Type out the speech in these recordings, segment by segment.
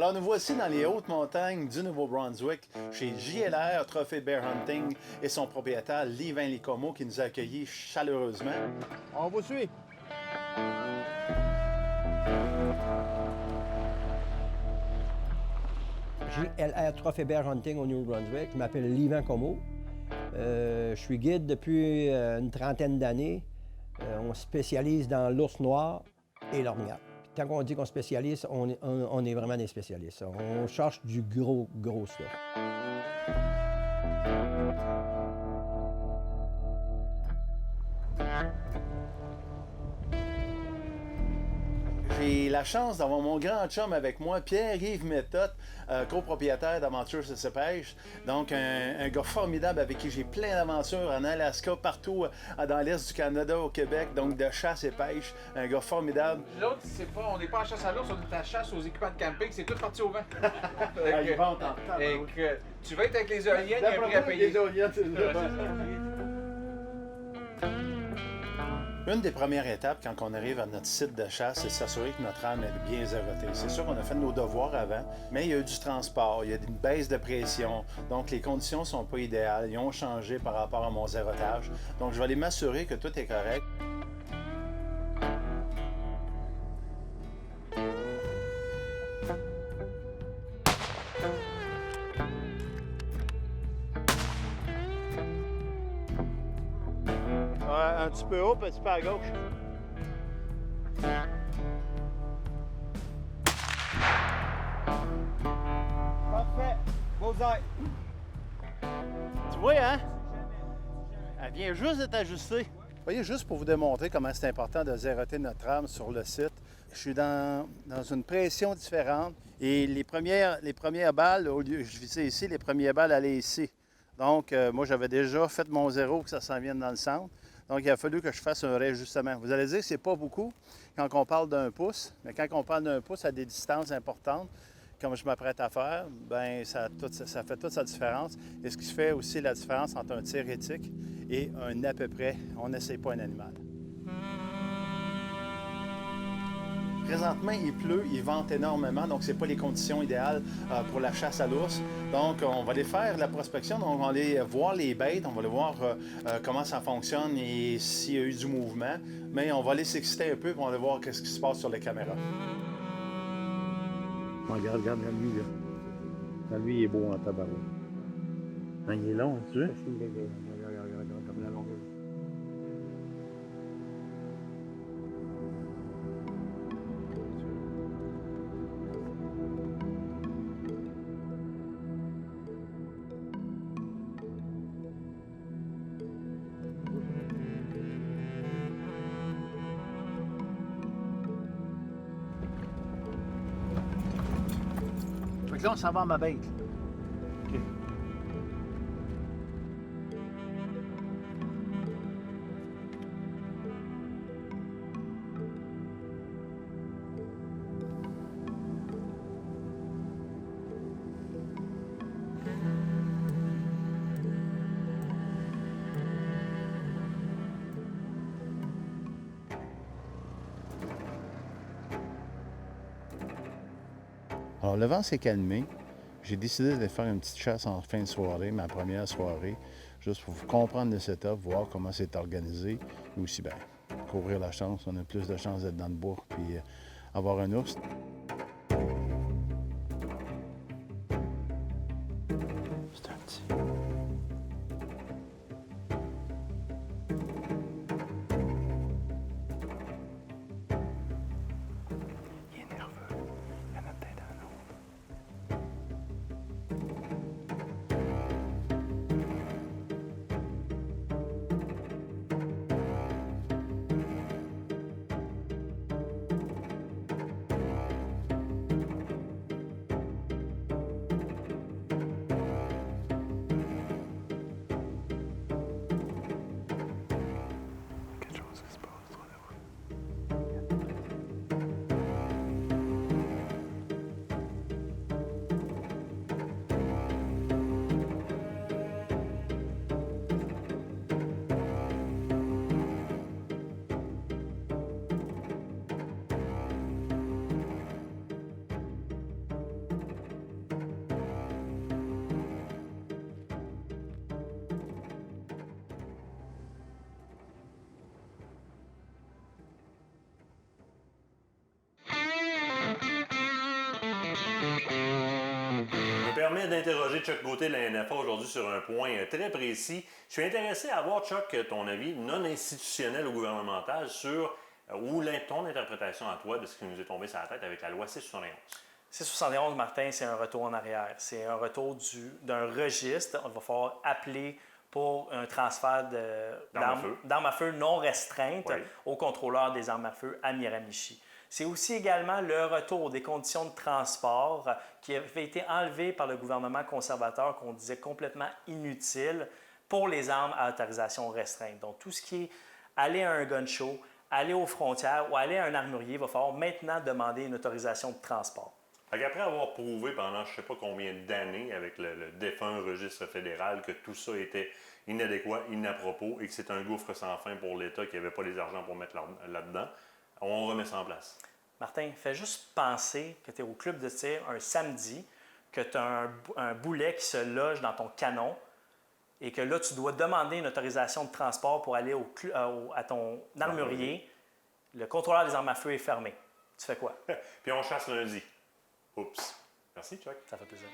Alors, nous voici dans les hautes montagnes du Nouveau-Brunswick, chez JLR Trophée Bear Hunting et son propriétaire, Livain Licomo, qui nous a accueillis chaleureusement. On vous suit. JLR Trophée Bear Hunting au Nouveau-Brunswick. Je m'appelle Livain Licomo. Je suis guide depuis une trentaine d'années. On spécialise dans l'ours noir et l'orgnat. Tant qu'on dit qu'on spécialise, on est vraiment des spécialistes. On cherche du gros stuff. J'ai la chance d'avoir mon grand chum avec moi, Pierre-Yves Méthode, copropriétaire d'Aventure Se Pêche. Donc, un gars formidable avec qui j'ai plein d'aventures en Alaska, partout dans l'Est du Canada, au Québec, donc de chasse et pêche. Un gars formidable. L'autre, c'est pas, on n'est pas en chasse à l'ours, on est en chasse aux équipements de camping, c'est tout parti au vent. Il va entendre. Tu vas être avec les éoliennes, il y a un prix à payer. Une des premières étapes quand on arrive à notre site de chasse, c'est de s'assurer que notre âme est bien zérotée. C'est sûr qu'on a fait nos devoirs avant, mais il y a eu du transport, il y a une baisse de pression, donc les conditions ne sont pas idéales, ils ont changé par rapport à mon zérotage. Donc je vais aller m'assurer que tout est correct. Un petit peu haut, un petit peu à gauche. Parfait. Bullseye. Tu vois, hein? Elle vient juste d'être ajustée. Vous voyez, juste pour vous démontrer comment c'est important de zéroter notre âme sur le site, je suis dans une pression différente et les premières balles, au lieu je visais ici, les premières balles allaient ici. Donc, moi, j'avais déjà fait mon zéro que ça s'en vienne dans le centre. Donc, il a fallu que je fasse un réajustement. Vous allez dire que c'est pas beaucoup quand on parle d'un pouce, mais quand on parle d'un pouce à des distances importantes, comme je m'apprête à faire, bien, ça fait toute sa différence. Et ce qui fait aussi la différence entre un tir éthique et un à peu près, on n'essaie pas un animal. Présentement, il pleut, il vente énormément, donc ce n'est pas les conditions idéales pour la chasse à l'ours. Donc, on va aller faire la prospection, donc on va aller voir les bêtes, on va aller voir comment ça fonctionne et s'il y a eu du mouvement. Mais on va aller s'exciter un peu et on va aller voir ce qui se passe sur les caméras. Regarde lui, là. Lui, il est beau en tabarouette. Hein, il est long, tu vois? Regarde comme la longueur. Fait que là, on s'en va à ma bête. OK. Alors, le vent s'est calmé. J'ai décidé de faire une petite chasse en fin de soirée, ma première soirée, juste pour comprendre le setup, voir comment c'est organisé, et aussi, bien, courir la chance. On a plus de chances d'être dans le bois puis avoir un ours. C'est un petit. Il est nerveux. Il en a peut-être un autre. permet d'interroger Chuck Gauthier de la NFA aujourd'hui sur un point très précis. Je suis intéressé à avoir, Chuck, ton avis non institutionnel ou gouvernemental sur ton interprétation à toi de ce qui nous est tombé sur la tête avec la loi C-71. C-71, Martin, c'est un retour en arrière. C'est un retour d'un registre. On va falloir appeler pour un transfert d'armes à feu non restreintes au contrôleur des armes à feu à Miramichi. C'est aussi également le retour des conditions de transport qui avaient été enlevées par le gouvernement conservateur qu'on disait complètement inutile pour les armes à autorisation restreinte. Donc, tout ce qui est aller à un gun show, aller aux frontières ou aller à un armurier, il va falloir maintenant demander une autorisation de transport. Après avoir prouvé pendant je ne sais pas combien d'années avec le défunt registre fédéral que tout ça était inadéquat, inapropos et que c'est un gouffre sans fin pour l'État qui n'avait pas les argents pour mettre là-dedans, on remet ça en place. Martin, fais juste penser que tu es au club de tir un samedi, que tu as un boulet qui se loge dans ton canon et que là, tu dois demander une autorisation de transport pour aller à ton armurier. Le contrôleur des armes à feu est fermé. Tu fais quoi? Puis on chasse lundi. Oups. Merci, Chuck. Ça fait plaisir.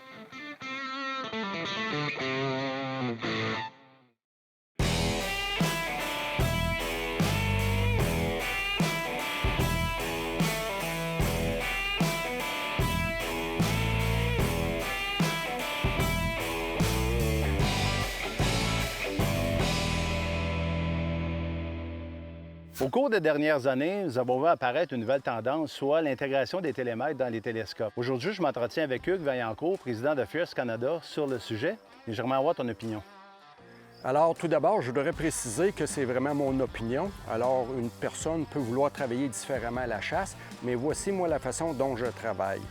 Au cours des dernières années, nous avons vu apparaître une nouvelle tendance, soit l'intégration des télémètres dans les télescopes. Aujourd'hui, je m'entretiens avec Hugues Vaillancourt, président de Fierce Canada, sur le sujet, et j'aimerais avoir ton opinion. Alors, tout d'abord, je voudrais préciser que c'est vraiment mon opinion. Alors, une personne peut vouloir travailler différemment à la chasse, mais voici, moi, la façon dont je travaille.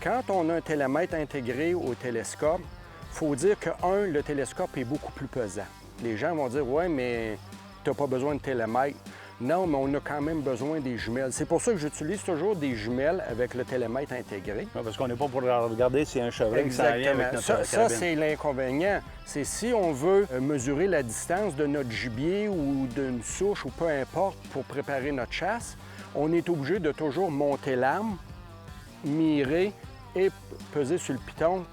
Quand on a un télémètre intégré au télescope, il faut dire que, le télescope est beaucoup plus pesant. Les gens vont dire « Ouais, mais tu n'as pas besoin de télémètre ». Non, mais on a quand même besoin des jumelles. C'est pour ça que j'utilise toujours des jumelles avec le télémètre intégré. Oui, parce qu'on n'est pas pour regarder si un chevreuil qui s'en vient avec notre carabine. Ça, c'est l'inconvénient. C'est si on veut mesurer la distance de notre gibier ou d'une souche ou peu importe pour préparer notre chasse, on est obligé de toujours monter l'arme, mirer et peser sur le piton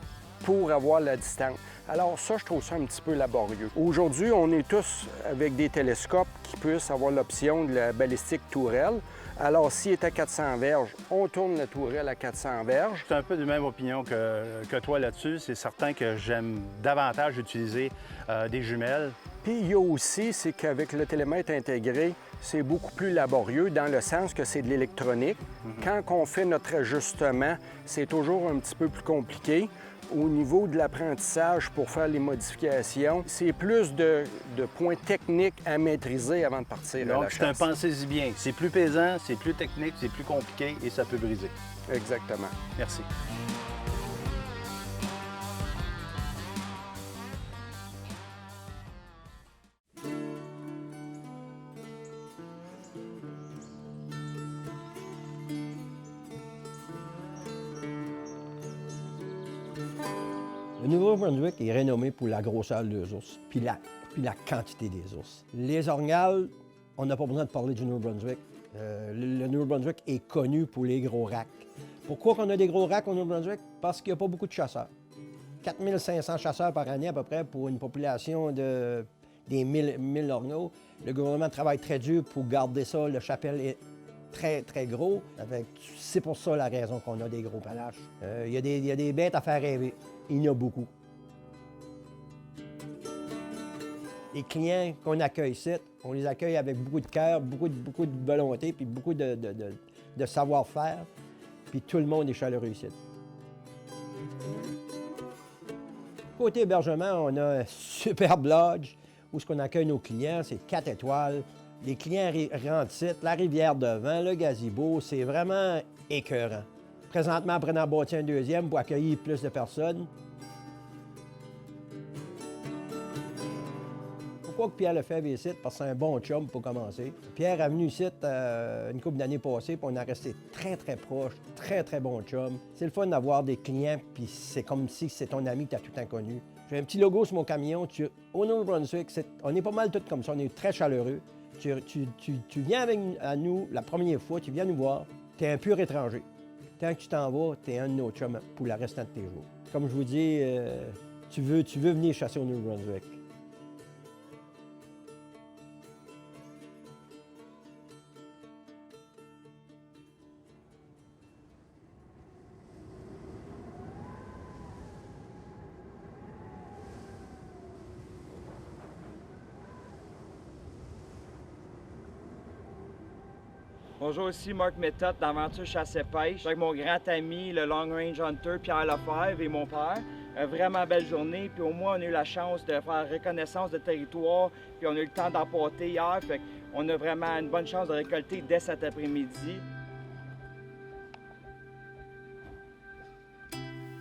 pour avoir la distance. Alors ça, je trouve ça un petit peu laborieux. Aujourd'hui, on est tous avec des télescopes qui puissent avoir l'option de la balistique tourelle. Alors, s'il est à 400 verges, on tourne la tourelle à 400 verges. Je suis un peu de même opinion que toi là-dessus. C'est certain que j'aime davantage utiliser des jumelles. Puis il y a aussi, c'est qu'avec le télémètre intégré, c'est beaucoup plus laborieux dans le sens que c'est de l'électronique. Quand on fait notre ajustement, c'est toujours un petit peu plus compliqué. Au niveau de l'apprentissage pour faire les modifications, c'est plus de points techniques à maîtriser avant de partir à la chasse. Donc, pensez-y bien. C'est plus pesant, c'est plus technique, c'est plus compliqué et ça peut briser. Exactement. Merci. Le Nouveau-Brunswick est renommé pour la grosseur des ours, puis la quantité des ours. Les orgnales, on n'a pas besoin de parler du Nouveau-Brunswick. Le Nouveau-Brunswick est connu pour les gros racks. Pourquoi on a des gros racks au Nouveau-Brunswick? Parce qu'il n'y a pas beaucoup de chasseurs. 4500 chasseurs par année à peu près pour une population des 1000 orgnaux. Le gouvernement travaille très dur pour garder ça. Le chapelle est très, très gros. C'est pour ça la raison qu'on a des gros palaches. Il y a des bêtes à faire rêver. Il y en a beaucoup. Les clients qu'on accueille ici, on les accueille avec beaucoup de cœur, beaucoup de volonté, puis beaucoup de savoir-faire. Puis tout le monde est chaleureux ici. Côté hébergement, on a un superbe lodge où on accueille nos clients. C'est 4 étoiles. Les clients rentrent ici, la rivière devant, le gazebo, c'est vraiment écœurant. Présentement, après en bâtir un deuxième pour accueillir plus de personnes. Pourquoi que Pierre Lefebvre est ici? Parce que c'est un bon chum pour commencer. Pierre est venu ici une couple d'années passées, puis on est resté très, très proche, très, très bon chum. C'est le fun d'avoir des clients, puis c'est comme si c'est ton ami que tu as tout le temps connu. J'ai un petit logo sur mon camion. Au Nouveau-Brunswick, on est pas mal tous comme ça, on est très chaleureux. Tu viens à nous la première fois, tu viens nous voir, tu es un pur étranger. Tant que tu t'en vas, tu es un de nos chums pour le restant de tes jours. Comme je vous dis, tu veux venir chasser au Nouveau-Brunswick. Bonjour, ici Marc Méthode d'Aventure Chasse et Pêche. Je suis avec mon grand ami, le Long Range Hunter Pierre Lefebvre et mon père. Une vraiment belle journée, puis au moins on a eu la chance de faire reconnaissance de territoire, puis on a eu le temps d'emporter hier, fait qu'on a vraiment une bonne chance de récolter dès cet après-midi.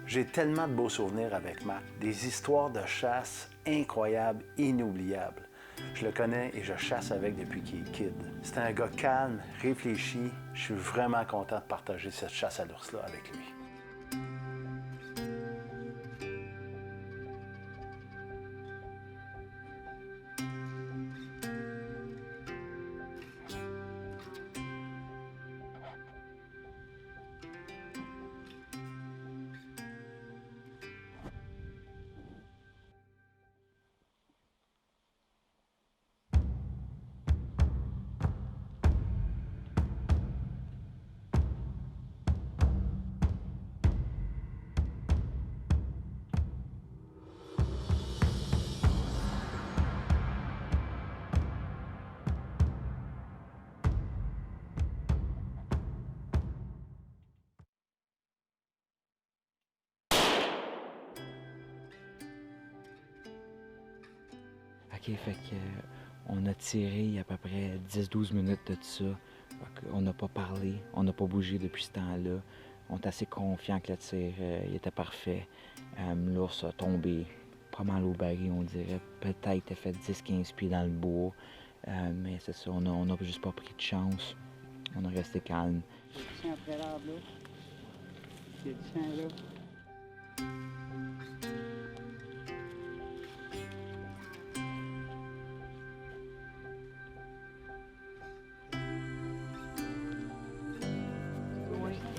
J'ai tellement de beaux souvenirs avec Matt, des histoires de chasse incroyables, inoubliables. Je le connais et je chasse avec depuis qu'il est kid. C'est un gars calme, réfléchi. Je suis vraiment content de partager cette chasse à l'ours-là avec lui. OK, fait que on a tiré il y a à peu près 10-12 minutes de ça. On n'a pas parlé, on n'a pas bougé depuis ce temps-là. On est assez confiant que le tir il était parfait. L'ours a tombé pas mal au baril, on dirait. Peut-être qu'il a fait 10-15 pieds dans le bois. Mais c'est ça, on n'a juste pas pris de chance. On a resté calme. Il y a du sang après l'arbre, là. Il y a du sang, là.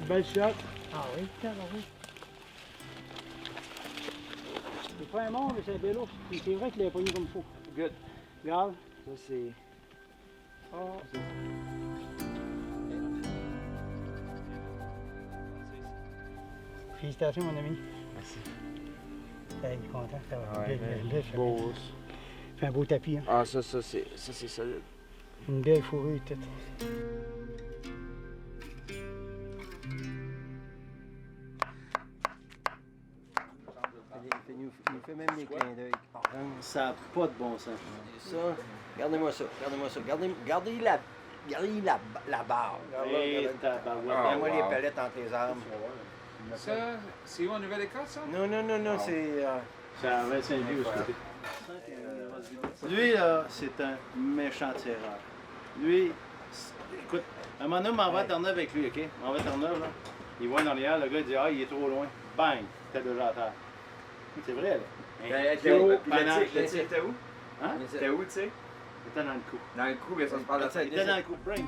Belle shot. Ah oui, putain, oui. C'est pas un monde, mais c'est un bel ours. C'est vrai qu'il l'a pogné comme il faut. Good. Regarde. Ça, c'est... Oh. Félicitations, mon ami. Merci. Il est content. Ça va. Ouais, beau ours. Fait un beau tapis. Hein. Ah, ça c'est solide. Une belle fourrure, tout. Il fait même des clins d'œil. Ça n'a pas de bon sens. Ça, regardez-moi ça, regardez-moi ça. Gardez la barre. Regardez-moi les palettes entre les arbres. Ça, c'est où en Nouvelle-Écosse, ça? Non, c'est... C'est à 25 vies au côté. Lui, là, c'est un méchant tireur. Lui, écoute, un moment donné, m'en va à Terre-Neuve avec lui, OK? M'en va à Terre-Neuve, là. Il voit en arrière, le gars, il dit « Ah, il est trop loin. » Bang! T'es déjà à terre. C'est vrai, là. T'es où? Pendant- Le tir était où? Hein? T'es où, tu sais? Il était dans le cou. Dans le cou, mais ça se parle de ça. Il était dans le cou. Bring!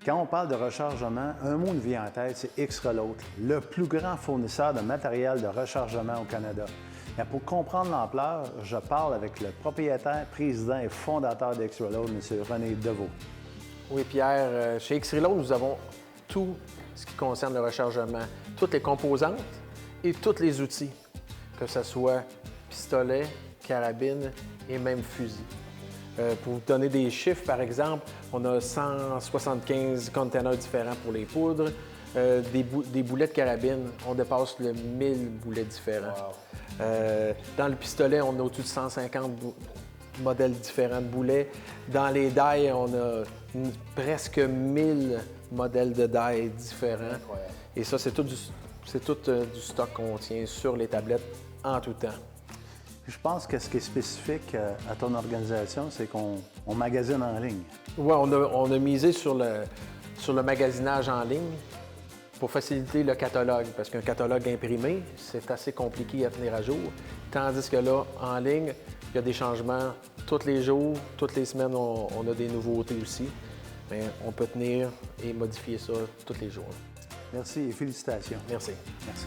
Quand on parle de rechargement, un mot nous vient en tête, c'est X-Reload, le plus grand fournisseur de matériel de rechargement au Canada. Mais pour comprendre l'ampleur, je parle avec le propriétaire, président et fondateur d'X-Reload, M. René Deveau. Oui, Pierre, chez X-Reload, nous avons tout ce qui concerne le rechargement, toutes les composantes et tous les outils, que ce soit pistolet, carabine et même fusil. Pour vous donner des chiffres, par exemple, on a 175 containers différents pour les poudres. Des boulets de carabine, on dépasse le 1000 boulets différents. Wow. Dans le pistolet, on a au-dessus de 150 modèles différents de boulets. Dans les dailles, on a presque 1000 modèles de dailles différents. Incroyable. Et ça, c'est tout du stock qu'on tient sur les tablettes en tout temps. Je pense que ce qui est spécifique à ton organisation, c'est qu'on magasine en ligne. Oui, on a misé sur le magasinage en ligne pour faciliter le catalogue, parce qu'un catalogue imprimé, c'est assez compliqué à tenir à jour. Tandis que là, en ligne, il y a des changements tous les jours, toutes les semaines, on a des nouveautés aussi. Mais on peut tenir et modifier ça tous les jours. Merci et félicitations. Merci. Merci.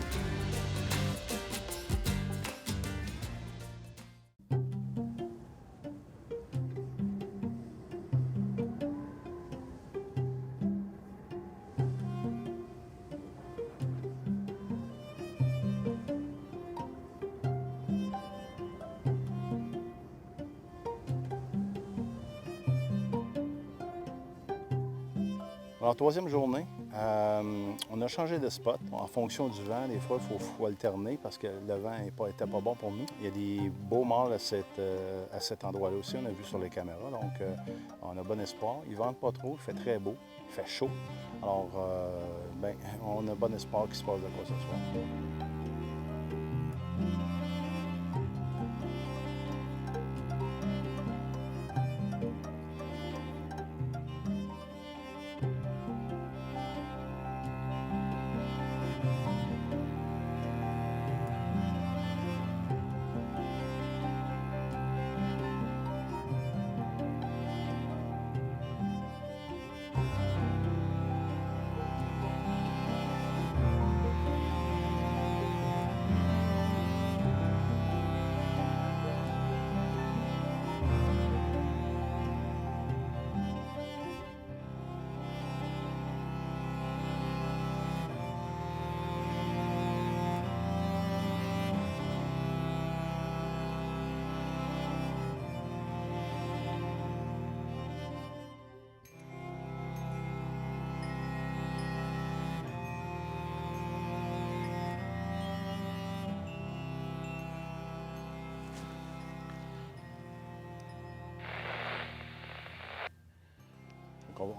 Alors, troisième journée, on a changé de spot. En fonction du vent, des fois, il faut alterner parce que le vent n'était pas bon pour nous. Il y a des beaux mâles à cet endroit-là aussi, on a vu sur les caméras. Donc, on a bon espoir. Il ne vente pas trop, il fait très beau, il fait chaud. Alors, on a bon espoir qu'il se passe de quoi ce soir.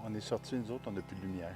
On est sortis, nous autres, on n'a plus de lumière.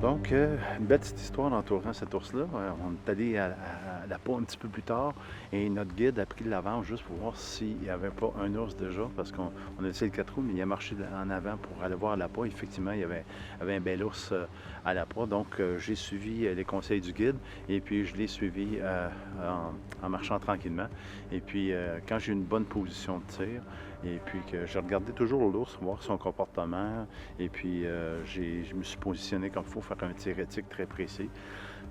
Donc, une belle petite histoire entourant cet ours-là. On est allé à la peau un petit peu plus tard et notre guide a pris de l'avant juste pour voir s'il n'y avait pas un ours déjà, parce qu'on a laissé le 4 roues, mais il a marché en avant pour aller voir la peau. Effectivement, il y avait un bel ours à la proie. Donc, j'ai suivi les conseils du guide et puis je l'ai suivi en marchant tranquillement. Et puis, quand j'ai une bonne position de tir, et puis que je regardais toujours l'ours, voir son comportement. Et puis, je me suis positionné comme il faut, faire un tir éthique très précis.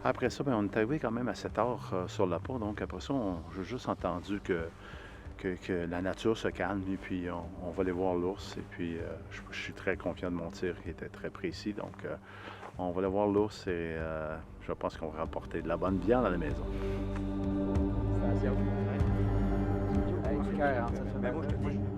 Après ça, on est arrivé quand même à 7 heures sur la peau. Donc, après ça, j'ai juste entendu que la nature se calme. Et puis, on va aller voir l'ours. Et puis, je suis très confiant de mon tir qui était très précis. Donc, on va aller voir l'ours et je pense qu'on va rapporter de la bonne viande à la maison. Station. guerre entre cette famille.